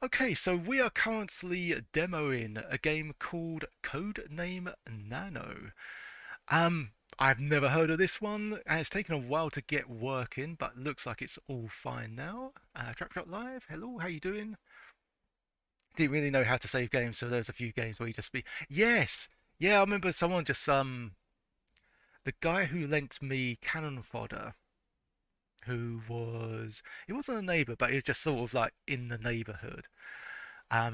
Okay, so we are currently demoing a game called Codename Nano. Um, I've never heard of this one, and it's taken a while to get working, but looks like it's all fine now. Trapshot Live, hello, how you doing? Didn't really know how to save games, so there's a few games where you just be, yes, yeah, I remember someone just the guy who lent me cannon fodder, who was he wasn't a neighbour, but he was just sort of like in the neighbourhood.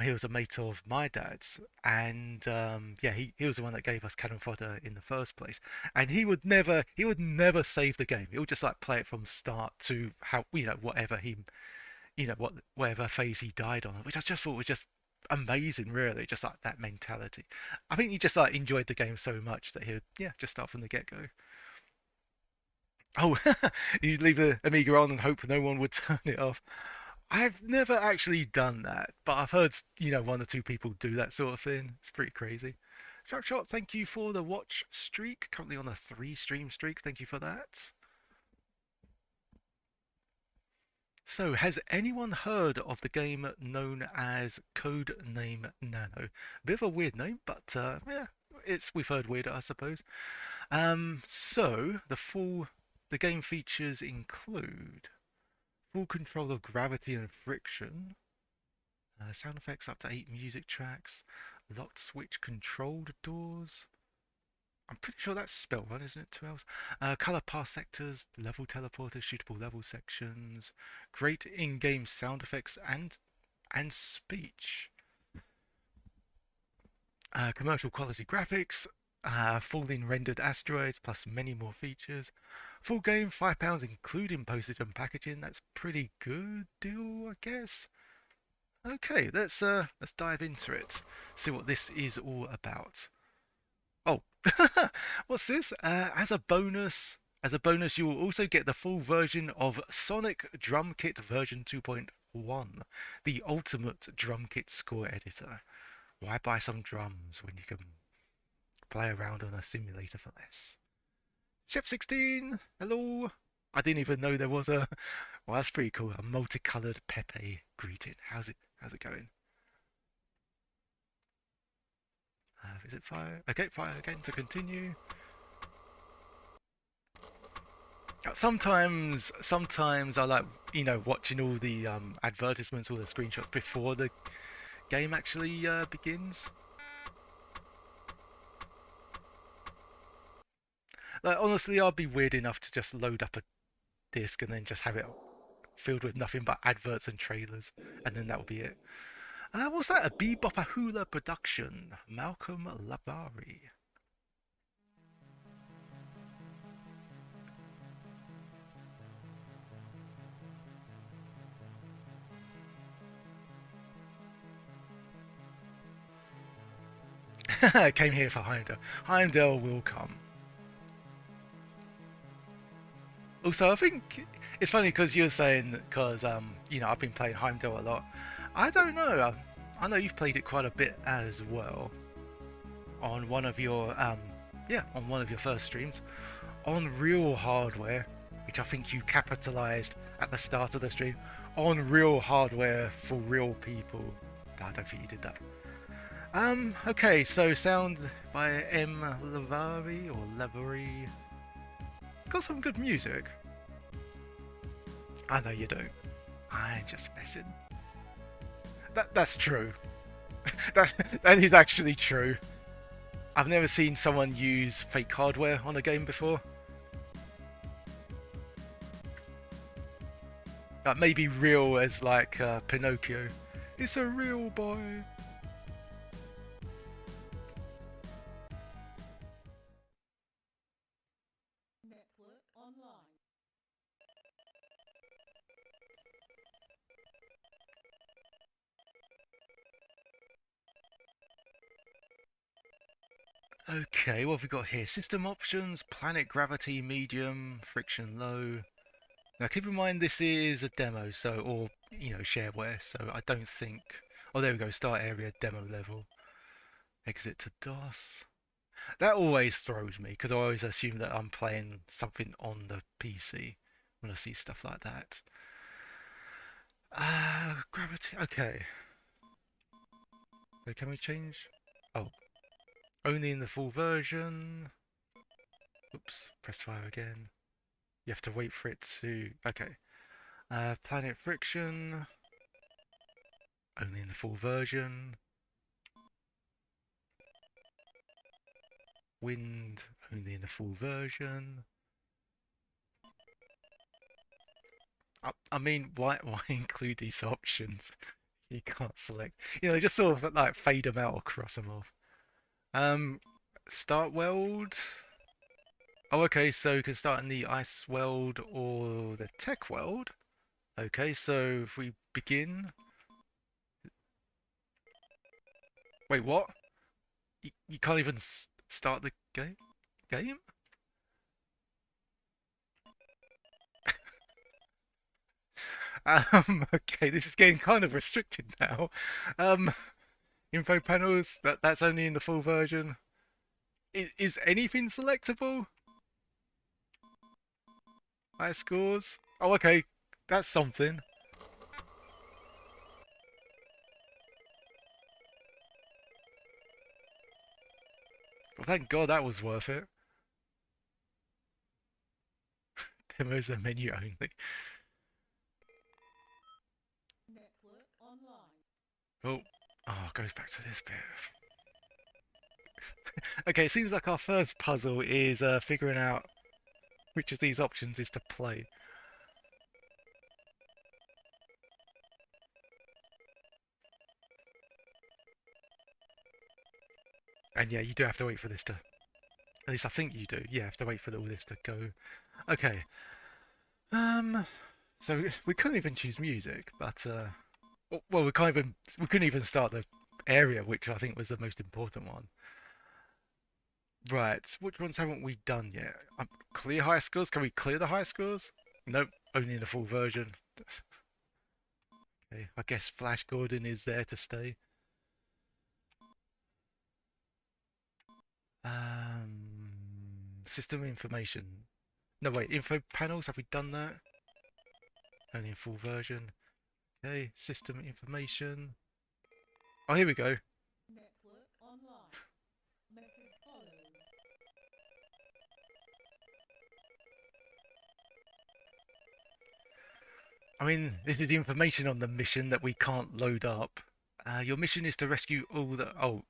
He was a mate of my dad's, and yeah, he was the one that gave us cannon fodder in the first place. And he would never save the game. He would just like play it from start to how whatever whatever phase he died on, which I just thought was just amazing, really, just like that mentality. I think he just like enjoyed the game so much that he would just start from the get go. Oh, you leave the Amiga on and hope no one would turn it off. I've never actually done that, but I've heard, one or two people do that sort of thing. It's pretty crazy. Sharkshot, thank you for the watch streak. Currently on a 3 stream streak. Thank you for that. So, has anyone heard of the game known as Codename Nano? Bit of a weird name, but yeah, we've heard weirder, I suppose. The game features include full control of gravity and friction, sound effects up to 8 music tracks, locked switch controlled doors. I'm pretty sure that's spell one, isn't it? 2 L's. Color path sectors, level teleporters, shootable level sections, great in-game sound effects and speech. Commercial quality graphics, fully rendered asteroids, plus many more features. Full game, £5 including postage and packaging. That's pretty good deal, I guess. Okay, let's dive into it. See what this is all about. Oh, what's this? As a bonus, you will also get the full version of Sonic Drum Kit version 2.1, the ultimate drum kit score editor. Why buy some drums when you can play around on a simulator for less? Chef 16, hello. I didn't even know there was a. Well, that's pretty cool. A multicolored Pepe greeting. How's it going? Visit fire. Okay, fire again to continue. Sometimes I like watching all the advertisements, all the screenshots before the game actually begins. Like honestly, I'd be weird enough to just load up a disc and then just have it filled with nothing but adverts and trailers, and then that would be it. What's that? A Bebop Hula production. Malcolm Labari. Came here for Heimdall. Heimdall will come. Also, I think it's funny because you're saying because I've been playing Heimdall a lot. I don't know. I know you've played it quite a bit as well on one of your on one of your first streams on real hardware, which I think you capitalized at the start of the stream on real hardware for real people. I don't think you did that. Okay, so sound by M. Lavari or Lavari. Got some good music. I know you do. I'm just messing. That's true. That is actually true. I've never seen someone use fake hardware on a game before. Maybe real as like Pinocchio. It's a real boy. Network online. Okay, what have we got here? System options, planet gravity, medium, friction low. Now keep in mind this is a demo, so or shareware, so I don't think. Oh, there we go. Start area demo level. Exit to DOS. That always throws me because I always assume that I'm playing something on the PC when I see stuff like that. Gravity. Okay. So can we change? Oh, only in the full version. Oops, press fire again. You have to wait for it to... Okay. Planet friction. Only in the full version. Wind. Only in the full version. I mean, why include these options? You can't select. They just sort of like fade them out or cross them off. Um, Start world. Oh, okay, so you can start in the ice world or the tech world. Okay, so if we begin. Wait, what? You can't even start the game? Okay, this is getting kind of restricted now. Um, Info panels, that's only in the full version. Is anything selectable? High scores? Oh, okay, that's something. Well, thank God that was worth it. Demos are menu only. Network online. Oh, it goes back to this bit. Okay, it seems like our first puzzle is figuring out which of these options is to play. And yeah, you do have to wait for this to... At least I think you do. Yeah, have to wait for all this to go. Okay. Um, so we couldn't even choose music, but well, we couldn't even start the area, which I think was the most important one. Right, which ones haven't we done yet? Clear high scores? Can we clear the high scores? Nope, only in the full version. Okay, I guess Flash Gordon is there to stay. System information. No, wait, info panels, have we done that? Only in full version. Okay, system information. Oh, here we go. Network online. Method followed. I mean, this is the information on the mission that we can't load up. Your mission is to rescue all the... Oh,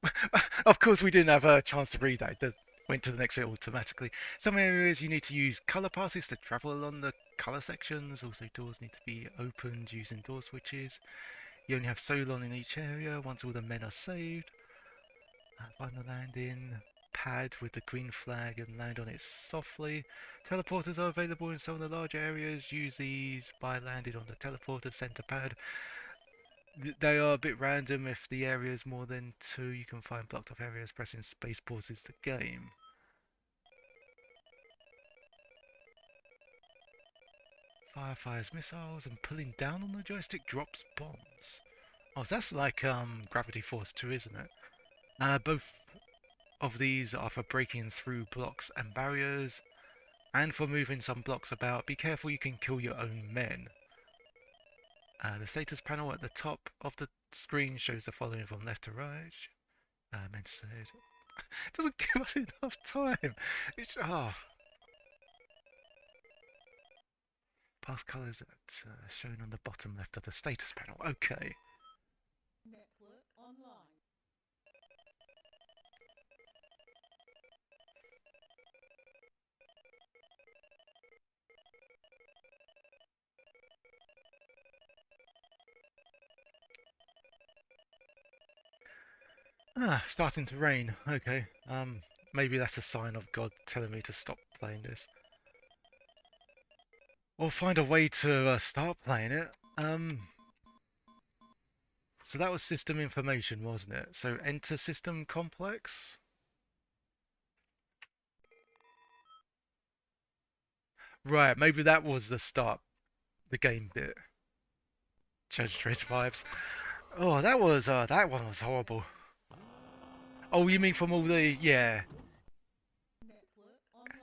of course we didn't have a chance to read that. It went to the next bit automatically. Some areas you need to use colour passes to travel along the colour sections. Also, doors need to be opened using door switches. You only have so long in each area. Once all the men are saved, find the landing pad with the green flag and land on it softly. Teleporters are available in some of the larger areas. Use these by landing on the teleporter center pad. They are a bit random. If the area is more than two, you can find blocked off areas. Pressing space pauses the game. Firefires missiles and pulling down on the joystick drops bombs. Oh, so that's like Gravity Force 2, isn't it? Both of these are for breaking through blocks and barriers, and for moving some blocks about. Be careful, you can kill your own men. The status panel at the top of the screen shows the following from left to right. Meant to say it. It doesn't give us enough time. It's past colours shown on the bottom left of the status panel. Okay. Network online. Starting to rain. Okay. Maybe that's a sign of God telling me to stop playing this. Or find a way to start playing it. So that was system information, wasn't it? So enter system complex. Right, maybe that was the start, the game bit. Judge Trace vibes. Oh, that one was horrible. Oh, you mean from all the yeah? Network online.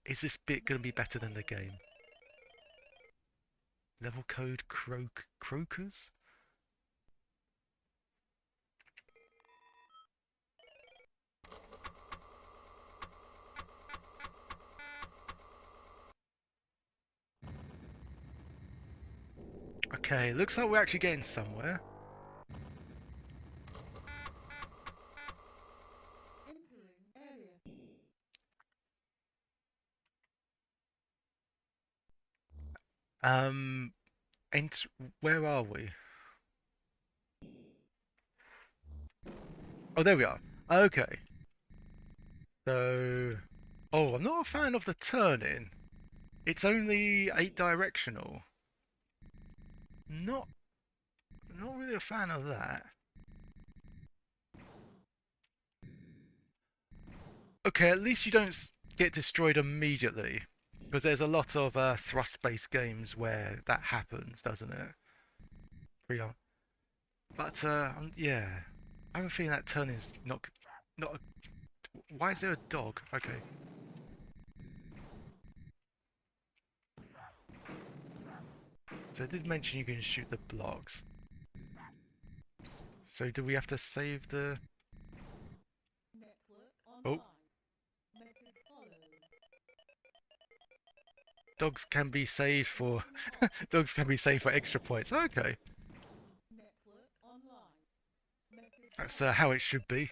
Is this bit gonna be Method better than the followed. game? Level code crocus? Okay, looks like we're actually getting somewhere. Entering area. Um, and where are we? Oh, there we are. Okay. So, oh, I'm not a fan of the turning. It's only 8 directional. Not, not really a fan of that. Okay, at least you don't get destroyed immediately, because there's a lot of thrust-based games where that happens, doesn't it? Pretty hard. But yeah, I have a feeling that turning's not. Why is there a dog? Okay. So it did mention you can shoot the blocks. So do we have to save the... Network Oh, online. Method followed. dogs can be saved for... Logging off. dogs can be saved for extra points. Okay. Network online. Method That's followed. how it should be.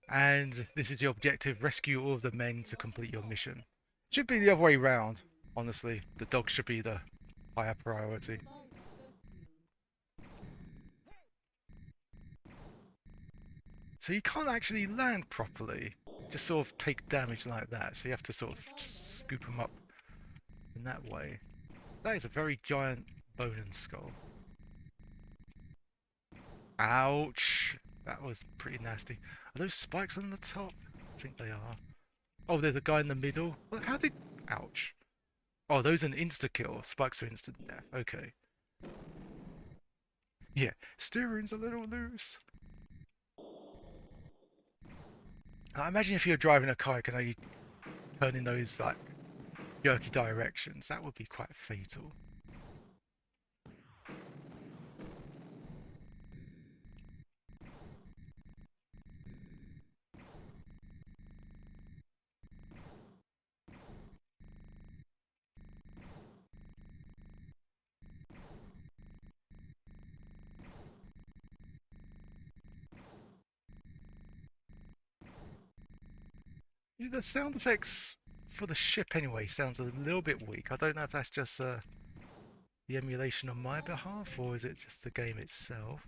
And this is your objective. Rescue all of the men to Logging complete your off. mission. Should be the other way round, Rescue. honestly. The dogs should be the higher priority. Survivor rescue. So you can't actually land properly. Just sort of take damage like that. So you have to sort of just Survivor scoop them up rescue. in that way. That is a very giant bone and skull. Ouch! That was pretty nasty. Are those spikes on the top? I think they are. Oh, there's a guy in the middle. Well, how did... Ouch. Oh, those are an insta-kill. Spikes are instant death. Okay. Yeah, steering's a little loose. I imagine if you're driving a car, you can only turn in those, like, jerky directions. That would be quite fatal. Yeah, the sound effects for the ship, anyway, sounds a little bit weak. I don't know if that's just the emulation on my Survivor behalf, or is rescue. it just the game itself?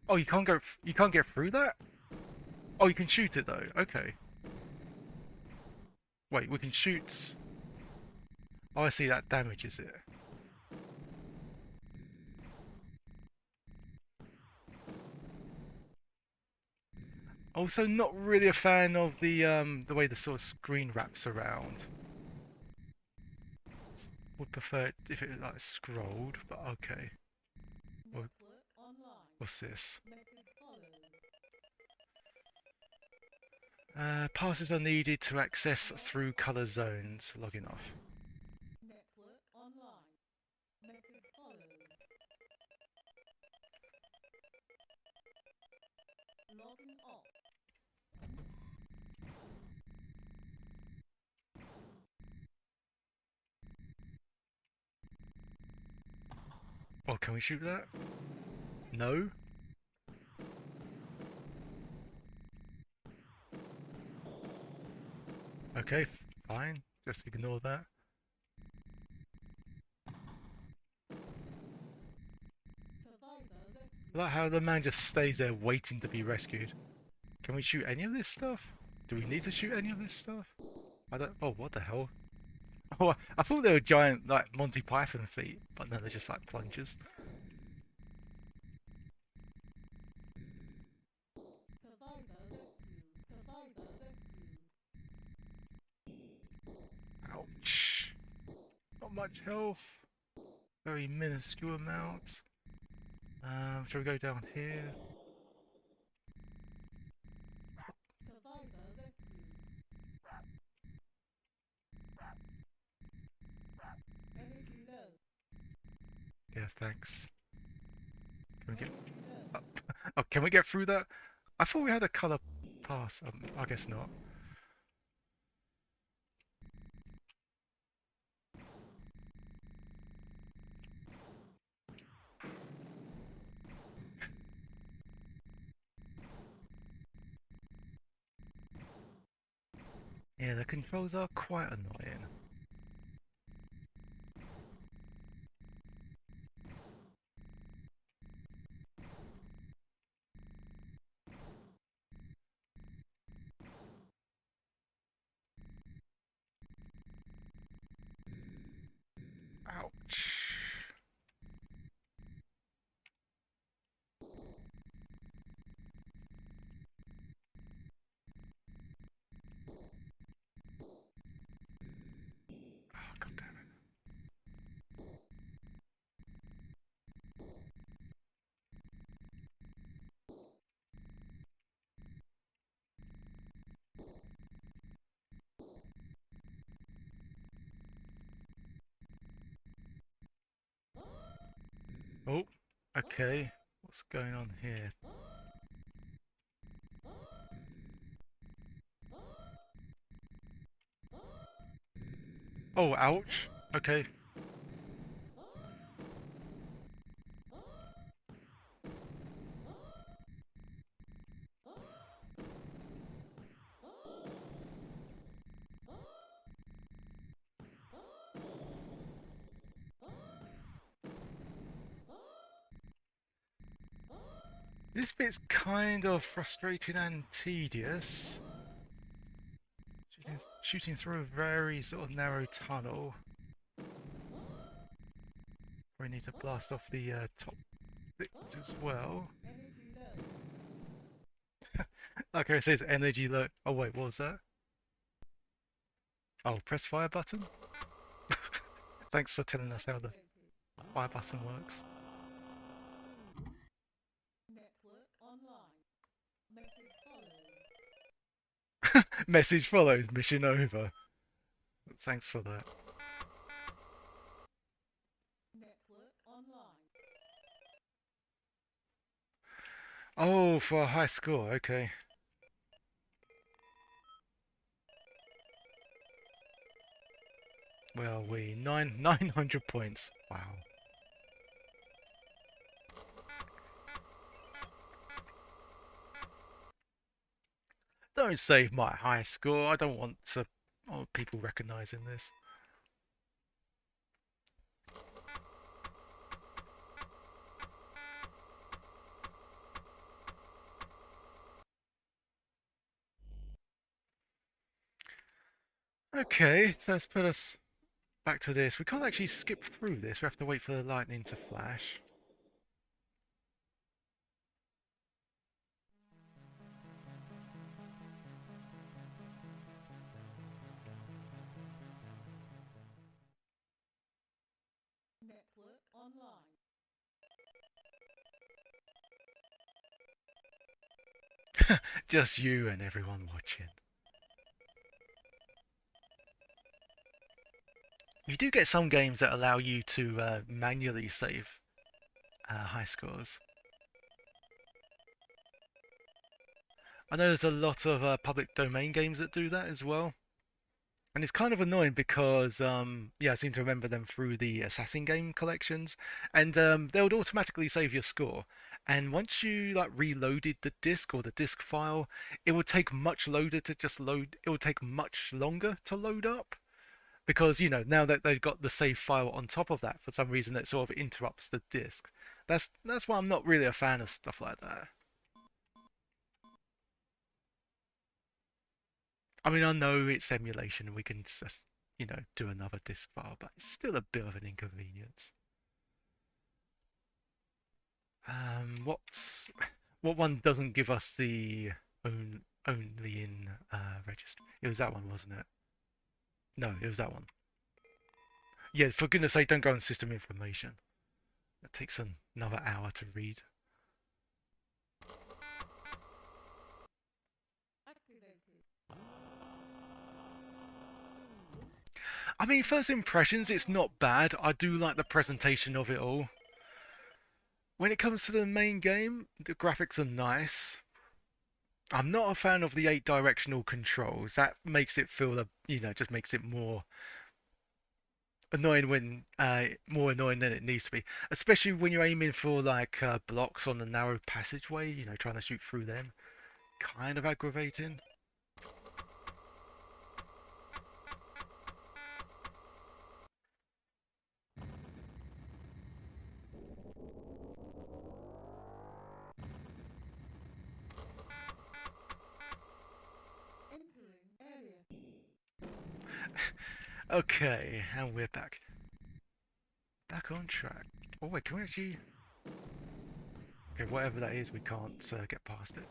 Oh, you can't get through that? Oh, you can shoot it though. Okay. Wait, we can shoot. Oh, I see. That damages it. Also, not really a fan of the way the sort of screen wraps around. Would prefer it if it like scrolled, but okay. Network online. What's this? Method followed. Passes are needed to access through color zones. Logging off. Network online. Method followed. Logging off. Oh, can we shoot that? No. Okay, fine. Just ignore that. Survivor I rescue. like how the man just stays there waiting to be rescued. Can we shoot any of this stuff? Do we need to shoot any of this stuff? I don't. Oh, what the hell? Oh, I thought they were giant, like Monty Python feet, but no, they're just like plungers. Survivor rescue. Survivor rescue. Ouch. Not much health. Very minuscule amount. Shall we go down here? Survivor rescue. Energy low. Yeah, thanks. Can we get Energy low. up? Oh, can we get through that? I thought we had a color pass. I guess not. Yeah, the controls are quite annoying. Ouch. Oh, God damn it. Oh, okay. What's going on here? Oh, ouch. Okay. This bit's kind of frustrating and tedious. Shooting through a very sort of narrow tunnel. We need to blast off the top bits as well. Energy low. Okay, it says energy low. Oh wait, what was that? Oh, press fire button? Thanks for telling us how the Activated. fire button works. Network online. Message follows. Message follows, mission over. Thanks for that. Network online. Oh, for a high score, okay. Well, we 900 points. Wow. Don't save my high score. I don't want to people recognizing this. Okay, so let's put us back to this. We can't actually skip through this. We have to wait for the lightning to flash. Network online. Just you and everyone watching. You do get some games that allow you to manually save high scores. I know there's a lot of public domain games that do that as well. And it's kind of annoying because, yeah, I seem to remember them through the Assassin game collections, and they would automatically save your score. And once you like reloaded the disk or the disk file, it would take much loader to just load. It would take much longer to load up because now that they've got the save file on top of that, for some reason it sort of interrupts the disk. That's why I'm not really a fan of stuff like that. I mean, I know it's emulation and we can just, do another disk file, but it's still a bit of an inconvenience. What one doesn't give us the only in register? It was that one, wasn't it? No, it was that one. Yeah, for goodness sake, don't go on system information. It takes another hour to read. Activated. I mean, first impressions, it's not bad. I do like the presentation of it all. When it comes to the main game, the graphics are nice. I'm not a fan of the eight directional controls. That makes it feel just makes it more annoying than it needs to be. Especially when you're aiming for like blocks on the narrow passageway. Trying to shoot through them. Kind of aggravating. Okay, and we're back. Back on track. Oh wait, can we actually... Okay, whatever that is, we can't get past it.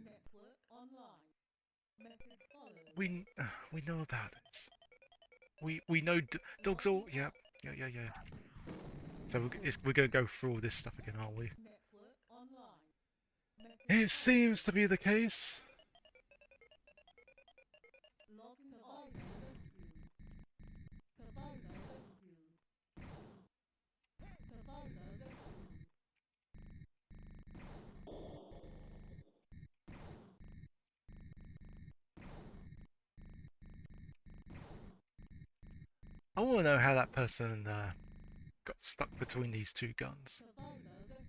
Network online. Method followed. We know about this. We know dogs Logging all... Yep. off. Yeah. So we're going to go through all this stuff again, aren't we? Network online. Method It seems followed. to be the case. Logging off. Provider rescued. Provider rescued. I want to know how that person got stuck between these two guns. Provider rescued.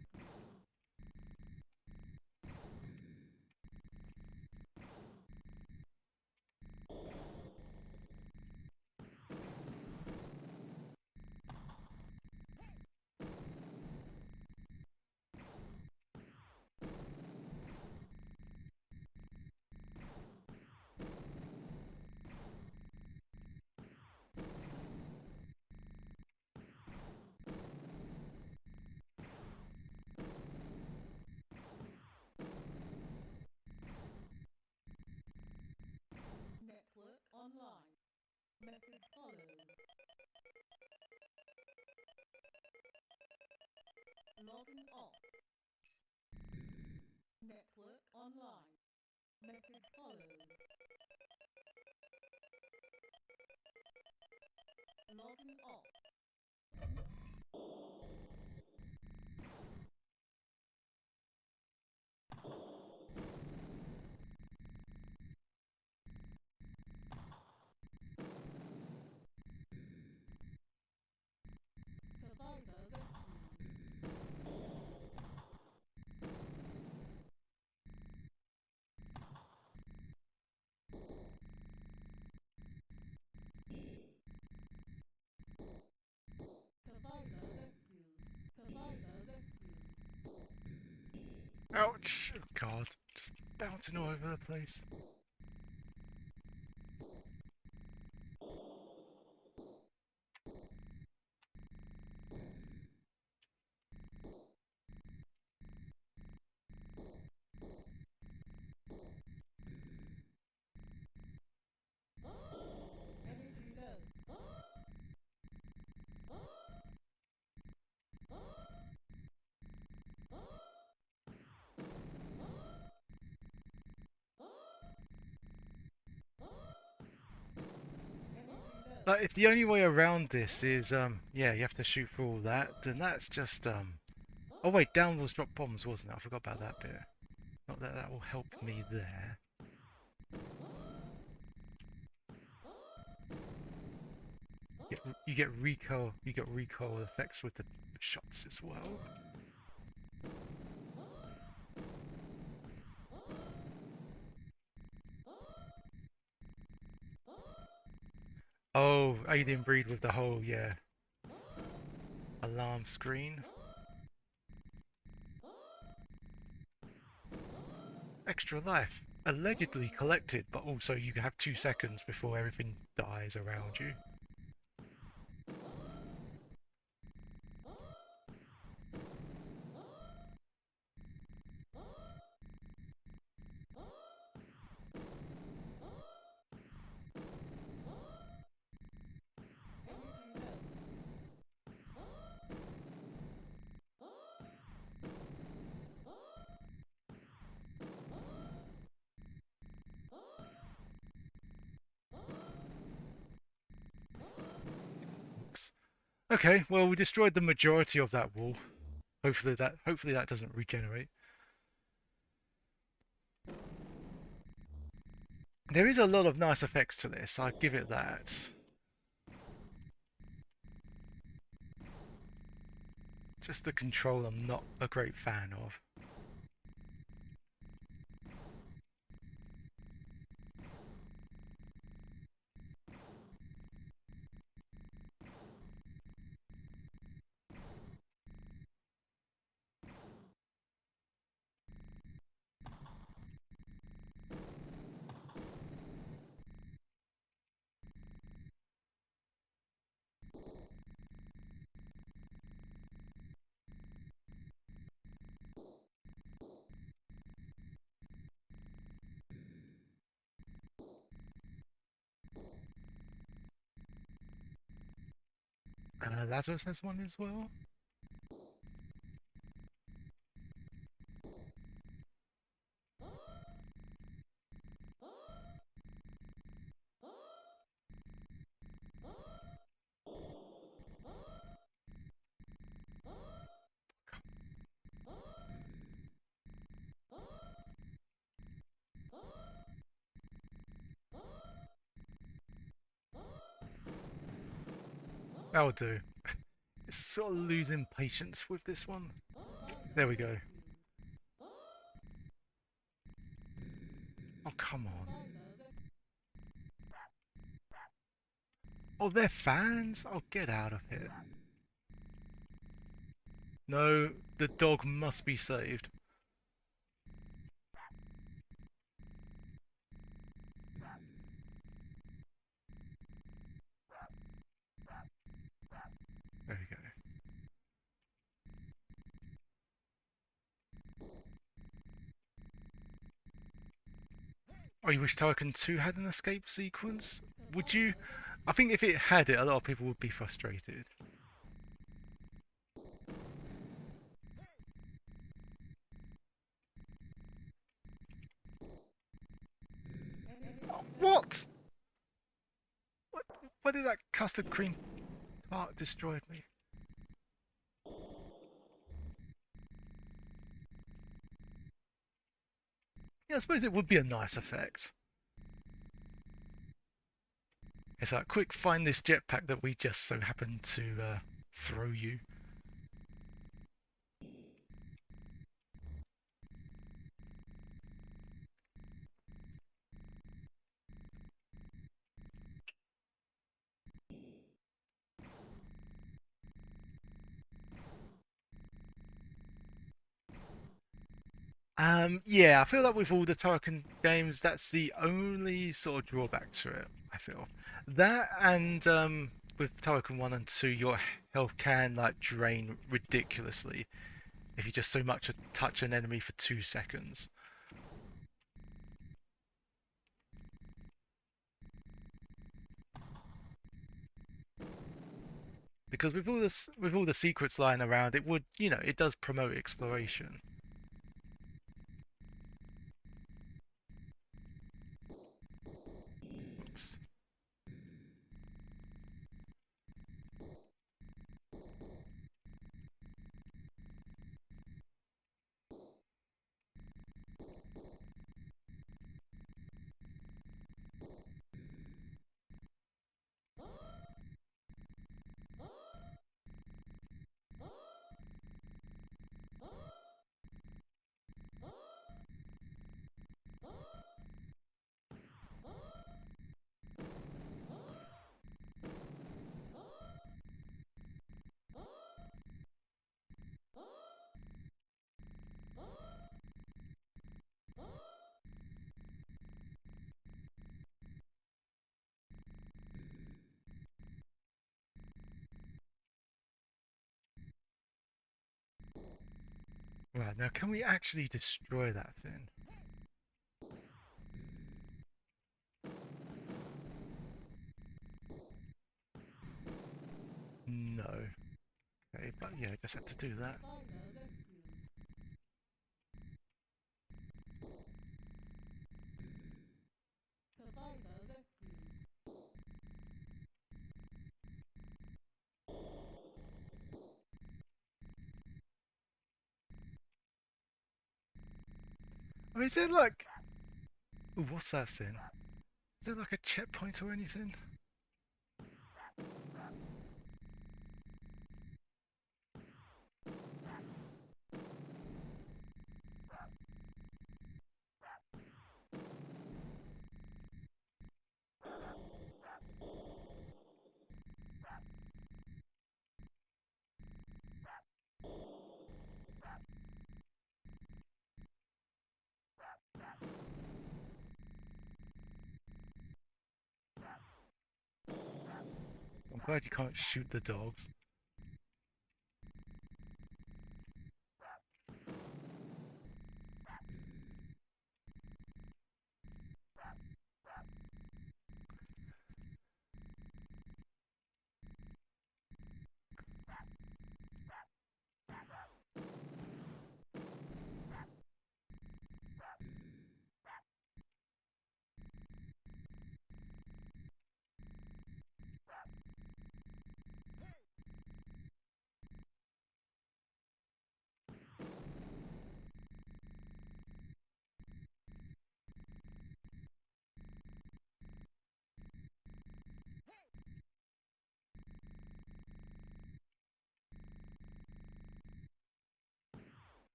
Network online. Method followed. Logging off. Network online. Method followed. Logging off. Provider rescued. Provider rescued. Provider rescued. Ouch! Oh God, just bouncing all over the place. Energy low. Energy low. Like, if the only way around this is yeah, you have to shoot for all that, then that's just Oh wait, downwards drop bombs, wasn't it? I forgot about that bit. Not that that will help me there. You get recoil effects with the shots as well. Oh, alien breed with the whole, yeah, alarm screen. Extra life. Allegedly collected, but also you have 2 seconds before everything dies around you. Energy low. Okay, well, we destroyed the majority of that wall. Hopefully that doesn't regenerate. There is a lot of nice effects to this. I give it that. Just the control I'm not a great fan of. Lazarus has one as well. That'll do. It's sort of losing patience with this one. There we go. Oh, come on. Oh, they're fans? Oh, get out of here. No, the dog must be saved. There we go. Oh, you wish Token 2 had an escape sequence? Would you? I think if it had it, a lot of people would be frustrated. What? What? Why did that custard cream tart destroy me? Yeah, I suppose it would be a nice effect. It's like, quick, find this jetpack that we just so happen to throw you. Yeah, I feel like with all the Tarkin games, that's the only sort of drawback to it. I feel that, and with Tarkin 1 and 2, your health can like drain ridiculously if you just so much touch an enemy for 2 seconds. Because with all the secrets lying around, it would, it does promote exploration. Oops. Right, now can we actually destroy that thing? No. Okay, but yeah, I just had to do that. I mean, is there like... Ooh, what's that thing? Is there like a checkpoint or anything? I'm glad you can't shoot the dogs.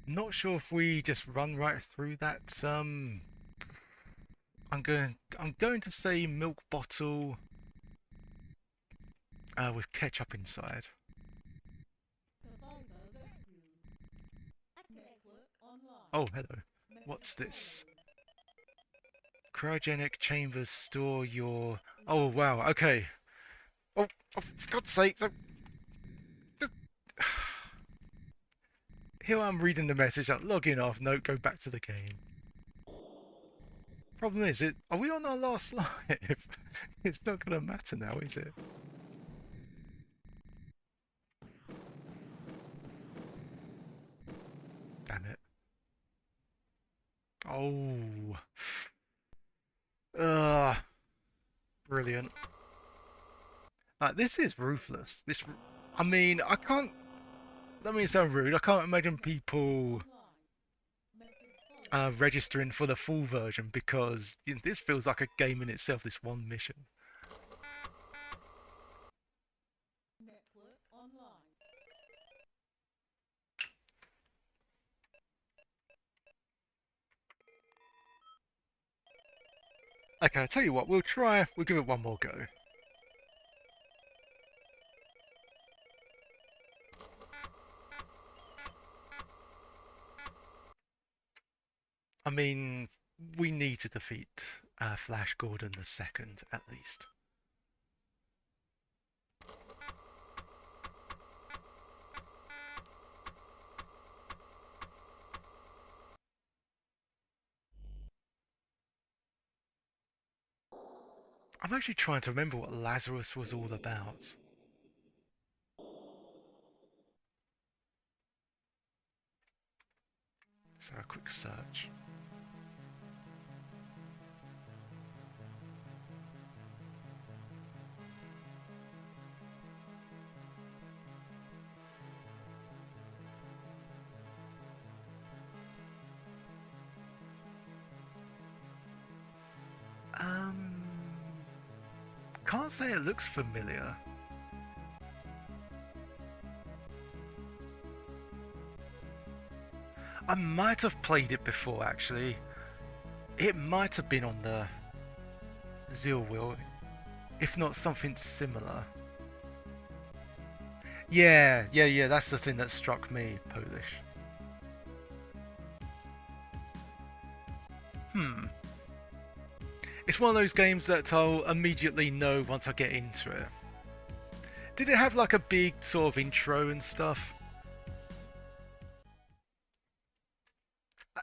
Not sure if we just run right through that. I'm going to say milk bottle with ketchup inside. Survivor rescue. Network online. Oh, hello. Method What's this? followed. Cryogenic chambers store your... Oh, wow. Okay. Oh, for God's sake. Just... Here I'm reading the message, like, logging off, no, go back to the game. Problem is, are we on our last life? It's not going to matter now, is it? Damn it. Oh. Ugh. Brilliant. This is ruthless. I mean, I can't... Let me sound rude. I can't imagine people Online. Method followed. registering for the full version because this feels like a game in itself, this one mission. Network online. Okay, I'll tell you what, we'll give it one more go. I mean, we need to defeat Flash Gordon the second, at least. I'm actually trying to remember what Lazarus was all about. So a quick search. Um, can't say it looks familiar. I might have played it before, actually. It might have been on the Zeal Wheel, if not something similar. Yeah, that's the thing that struck me, Polish. Hmm. It's one of those games that I'll immediately know once I get into it. Did it have like a big sort of intro and stuff?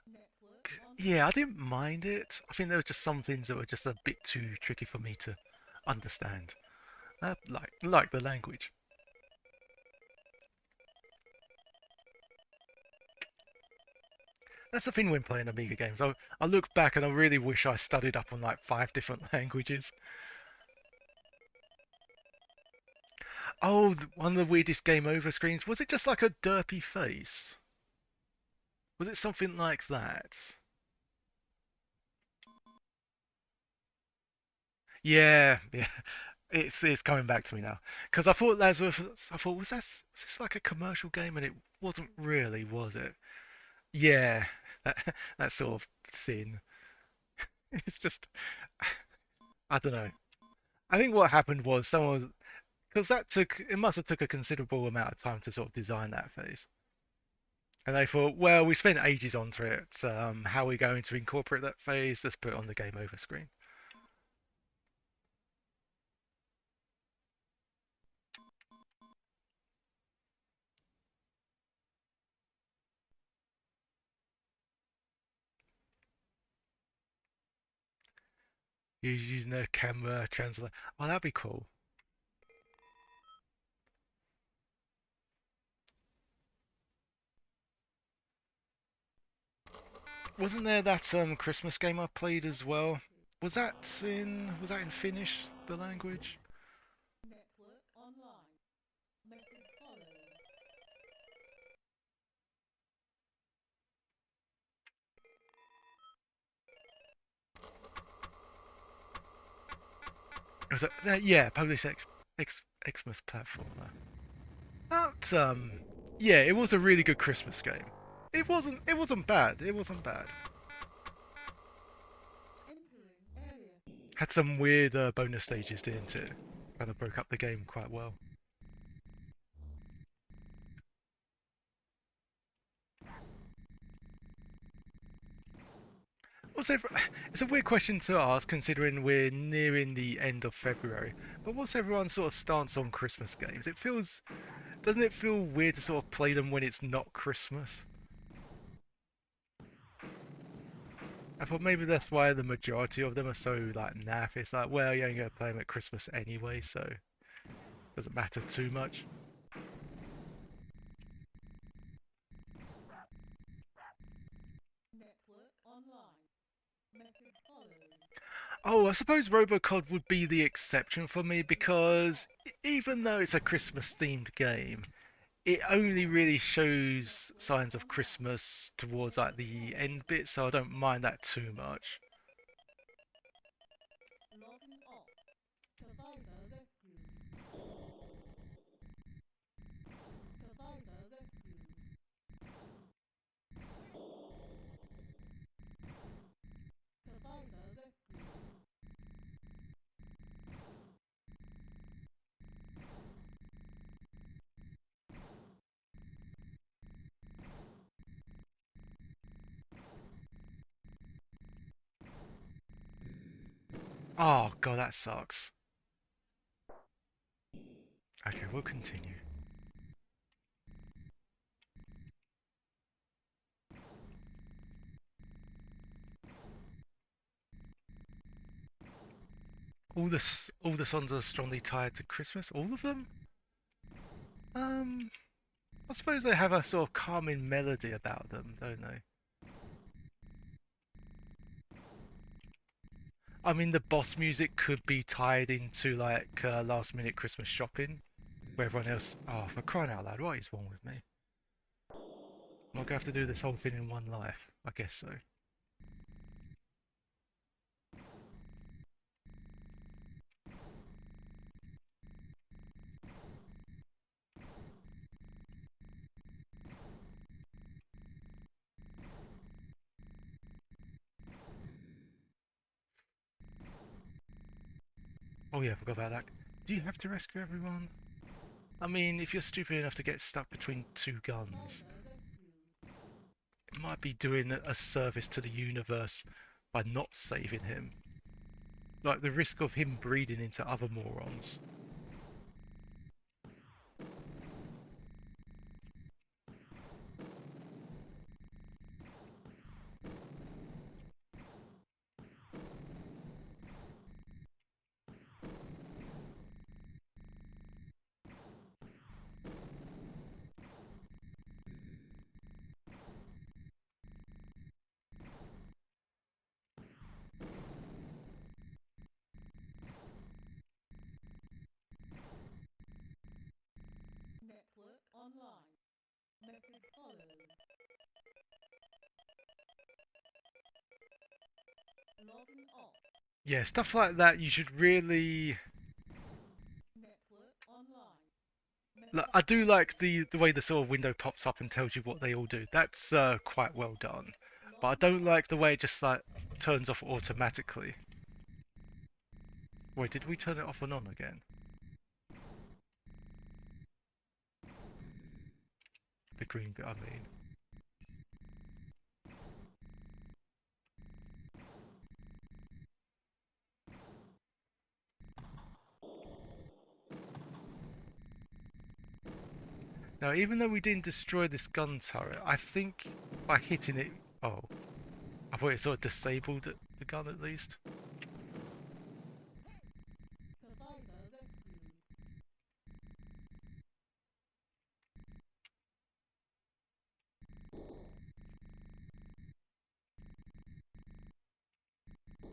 Network Yeah, online. I didn't mind it. I think there were just some things that were just a bit too tricky for me to understand. Like the language. That's the thing when playing Amiga games. I look back and I really wish I studied up on like 5 different languages. Oh, one of the weirdest game over screens. Was it just like a derpy face? Was it something like that? Yeah, yeah. It's coming back to me now. Because I thought I thought was this like a commercial game, and it wasn't really, was it? Yeah, that sort of thin. It's just I don't know. I think what happened was someone because that took it must have took a considerable amount of time to sort of design that face. And they thought, well, we spent ages onto it. How are we going to incorporate that phase? Let's put it on the game over screen. Using a camera translate. Oh, that'd be cool. Wasn't there that Christmas game I played as well? Was that in Finnish, the language? Network online. Method followed. Was it yeah, Polish Xmas platformer. That yeah, it was a really good Christmas game. It wasn't bad. It wasn't bad. Entering area. Had some weird bonus stages, didn't it? Kind of broke up the game quite well. What's ever, it's a weird question to ask considering we're nearing the end of February. But what's everyone's sort of stance on Christmas games? Doesn't it feel weird to sort of play them when it's not Christmas? I thought maybe that's why the majority of them are so like naff. It's like, well, you're only going to play them at Christmas anyway, so it doesn't matter too much. Network online. Method followed. Oh, I suppose Robocod would be the exception for me because even though it's a Christmas themed game, it only really shows signs of Christmas towards like the end bit, so I don't mind that too much. Logging off. Survivor rescue. Survivor rescue. Survivor rescue. Oh god, that sucks. Okay, we'll continue. All the songs are strongly tied to Christmas. All of them? Um, I suppose they have a sort of calming melody about them, don't they? I mean, the boss music could be tied into like last minute Christmas shopping, where everyone else. Oh, for crying out loud, what is wrong with me? I'm not gonna have to do this whole thing in one life. I guess so. Oh yeah, I forgot about that. Do you have to rescue everyone? I mean, if you're stupid enough to get stuck between two guns, Survivor rescue. it might be doing a service to the universe by not saving him. Like the risk of him breeding into other morons. Logging off. Yeah, stuff like that you should really. Network online. Like, I do like the way the sort of window pops up and tells you what they all do. That's quite well done. But I Logging don't off. like the way it just like turns off automatically. Wait, did we turn it off and on again? The green bit, I mean. Now, even though we didn't destroy this gun turret, I think by hitting it... Oh, I thought it sort of disabled the gun at least. Survivor rescued.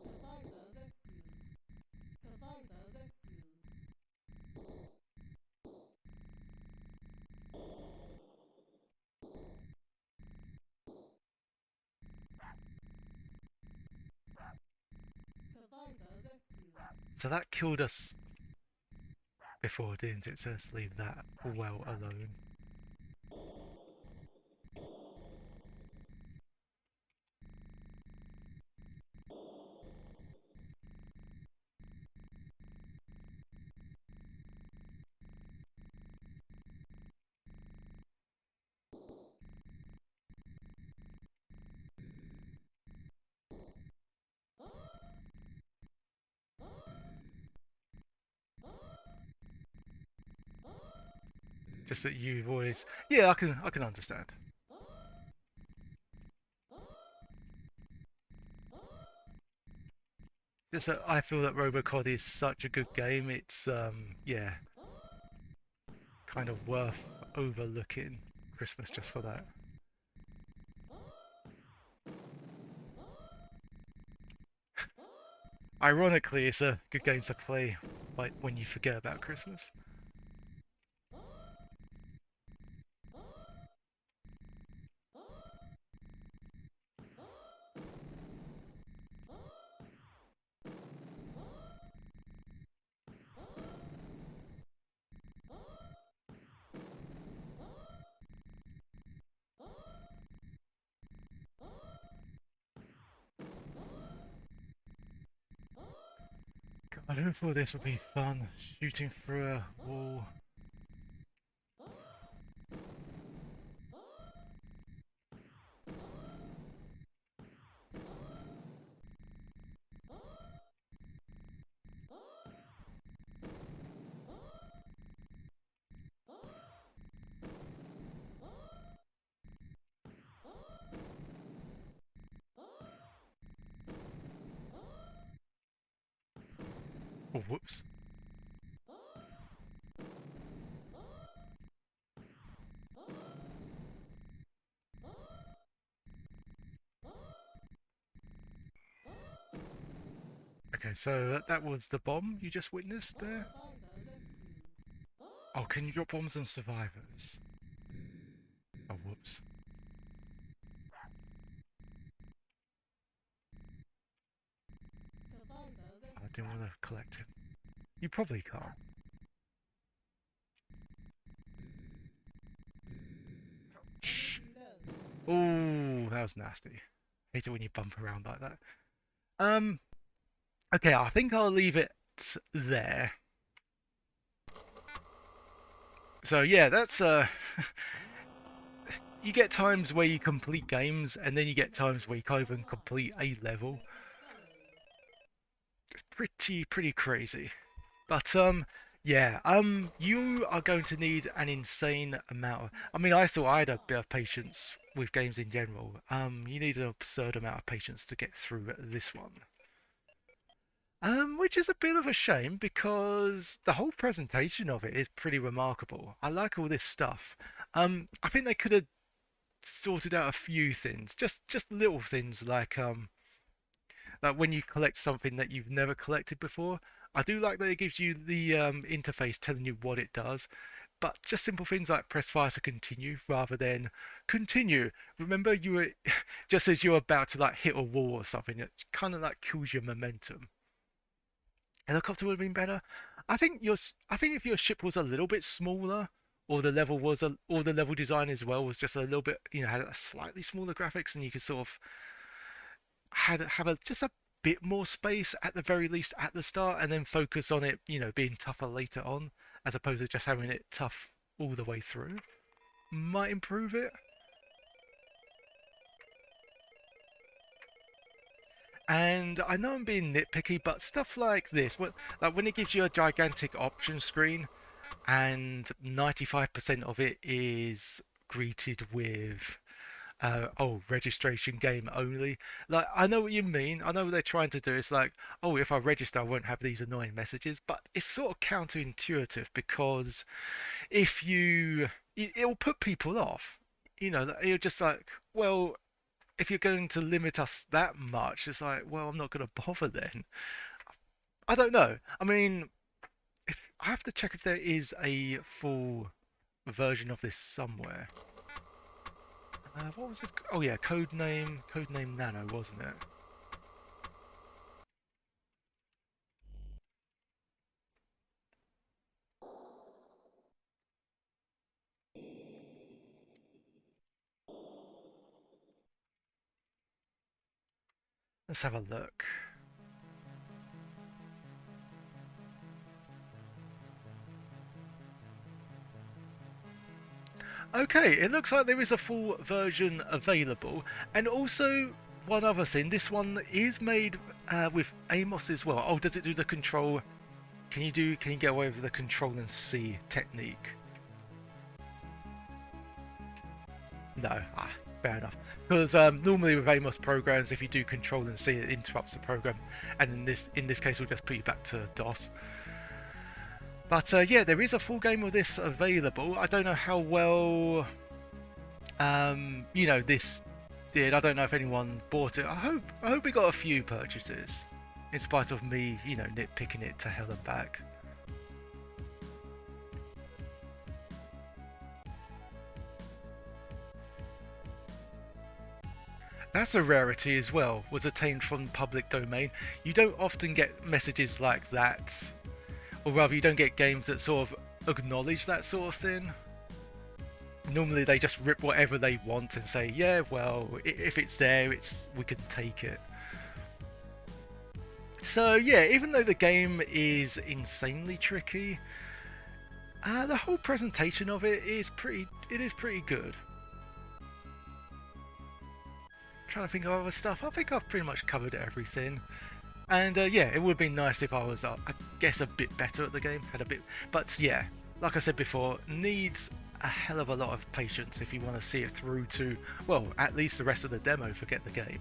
Survivor rescued. Survivor rescued. Survivor rescued. So that killed us before, didn't it? So let's leave that well alone. Just that you've always... Yeah, I can understand. Just that I feel that Robocod is such a good game. It's yeah, kind of worth overlooking Christmas just for that. Ironically, it's a good game to play like when you forget about Christmas. God, I don't thought this would be fun. Shooting through a wall. Oh, whoops. Okay, so that was the bomb you just witnessed there. Survivor rescued. Oh, can you drop bombs on survivors? Oh, whoops. Survivor I rescued. didn't want to collect it. You probably can't. Reload. Oh, that was nasty. Hate it when you bump around like that. Um, okay, I think I'll leave it there. So yeah, that's you get times where you complete games, and then you get times where you can't even complete a level. Unfollow. It's pretty crazy. But yeah, you are going to need an insane amount of. I mean, I thought I had a bit of patience with games in general. You need an absurd amount of patience to get through this one. Which is a bit of a shame because the whole presentation of it is pretty remarkable. I like all this stuff. I think they could have sorted out a few things, just little things like when you collect something that you've never collected before. I do like that it gives you the interface telling you what it does, but just simple things like press fire to continue rather than continue. Remember, you were just as you're about to like hit a wall or something, it kind of like kills your momentum. Helicopter would have been better. I think if your ship was a little bit smaller, or the level design as well was just a little bit, had a slightly smaller graphics, and you could sort of have just a bit more space at the very least at the start, and then focus on it, being tougher later on, as opposed to just having it tough all the way through. Might improve it. And I know I'm being nitpicky, but stuff like this, like when it gives you a gigantic option screen, and 95% of it is greeted with registration game only. Like, I know what you mean. I know what they're trying to do. It's like, oh, if I register, I won't have these annoying messages. But it's sort of counterintuitive, because if it'll put people off. You're just like, well, if you're going to limit us that much, it's like, well, I'm not going to bother then. I don't know. I mean, I have to check if there is a full version of this somewhere. What was this? Oh yeah, Codename Nano, wasn't it? Let's have a look. Okay, it looks like there is a full version available, and also one other thing. This one is made with Amos as well. Oh, does it do the control? Can you get away with the control and C technique? No, fair enough. Because normally with Amos programs, if you do control and C, it interrupts the program, and in this case, we'll just put you back to DOS. But yeah, there is a full game of this available. I don't know how well this did. I don't know if anyone bought it. I hope we got a few purchases, in spite of me, nitpicking it to hell and back. That's a rarity as well, was attained from public domain. You don't often get messages like that, or rather, you don't get games that sort of acknowledge that sort of thing. Normally, they just rip whatever they want and say, "Yeah, well, if it's there, we can take it." So yeah, even though the game is insanely tricky, the whole presentation of it is pretty good. Trying to think of other stuff. I think I've pretty much covered everything. And yeah, it would have been nice if I was, I guess, a bit better at the game. Had a bit, but yeah, like I said before, needs a hell of a lot of patience if you want to see it through to, well, at least the rest of the demo. Forget the game.